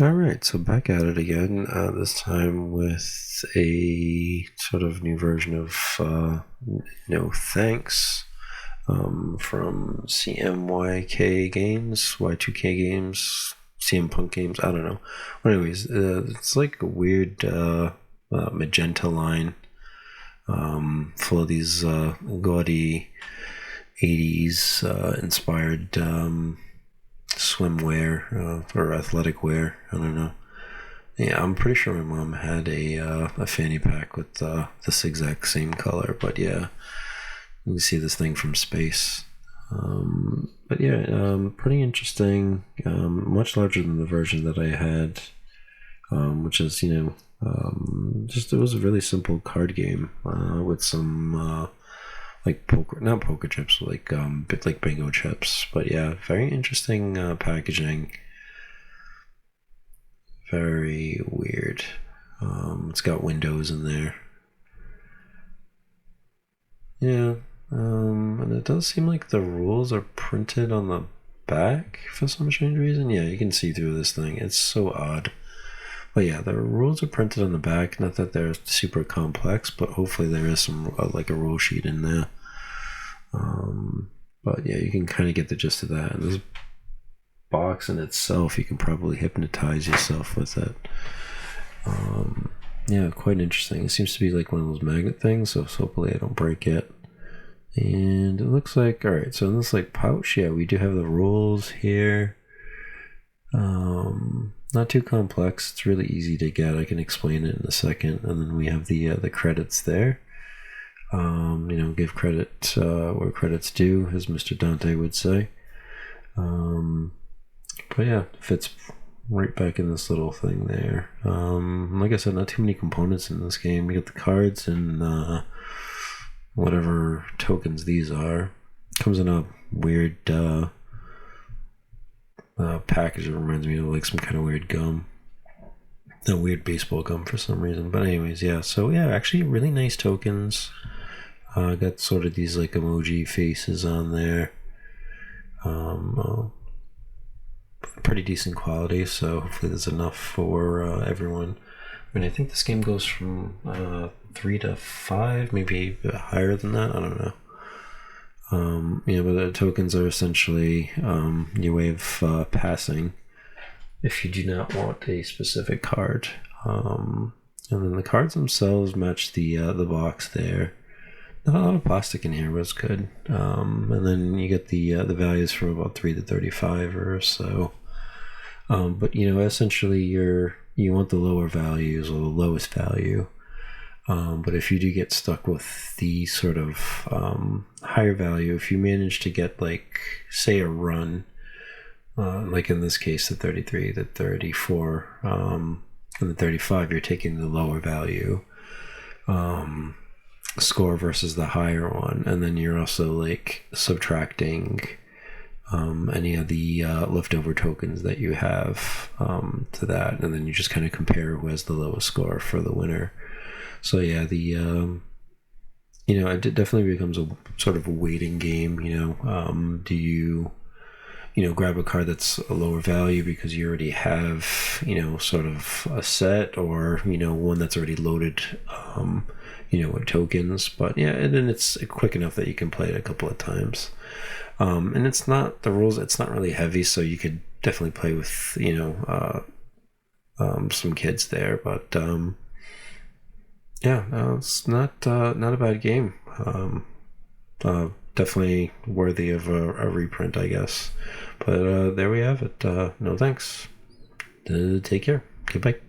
All right, so back at it again, this time with a sort of new version of No Thanks from CMYK Games, Y2K Games, CM Punk Games, I don't know. But anyways, it's like a weird magenta line full of these gaudy 80s inspired swimwear or athletic wear. I don't know. Yeah, I'm pretty sure my mom had a fanny pack with this exact same color. But yeah, you can see this thing from space. But yeah, pretty interesting. Much larger than the version that I had, which is just it was a really simple card game with some like not poker chips, like bit like bingo chips. But yeah, very interesting packaging. Very weird. It's got windows in there. Yeah, and it does seem like the rules are printed on the back for some strange reason. Yeah, you can see through this thing. It's so odd. But yeah, the rules are printed on the back. Not that they're super complex, but hopefully there is some like a rule sheet in there. But yeah, you can kind of get the gist of that. And this box in itself, you can probably hypnotize yourself with it. Yeah, quite interesting. It seems to be like one of those magnet things, so hopefully I don't break it. And it looks like, all right, so in this like pouch, yeah, we do have the rules here. Not too complex. It's really easy to get. I can explain it in a second. And then we have the credits there. Give credit where credit's due, as Mr. Dante would say. But yeah, fits right back in this little thing there. Like I said, not too many components in this game. You get the cards and whatever tokens these are. Comes in a weird package that reminds me of like some kind of weird gum. A weird baseball gum for some reason. But anyways, yeah. So yeah, actually really nice tokens. Got sort of these like emoji faces on there. Pretty decent quality, so hopefully there's enough for everyone. I mean, I think this game goes from 3 to 5, maybe a bit higher than that. I don't know. But the tokens are essentially your way of passing if you do not want a specific card. And then the cards themselves match the box there. Not a lot of plastic in here, but it's good. And then you get the values from about 3 to 35 or so. But essentially you want the lower values or the lowest value. But if you do get stuck with the sort of higher value, if you manage to get like say a run, like in this case the 33, the 34, and the 35, you're taking the lower value score versus the higher one, and then you're also like subtracting any of the leftover tokens that you have to that, and then you just kind of compare who has the lowest score for the winner. So yeah, it definitely becomes a sort of a waiting game. Do you grab a card that's a lower value because you already have sort of a set, or one that's already loaded with tokens. But yeah, and then it's quick enough that you can play it a couple of times. And it's not the rules. It's not really heavy, so you could definitely play with some kids there. But it's not a bad game. Definitely worthy of a reprint, I guess. But there we have it. No thanks. Take care. Goodbye.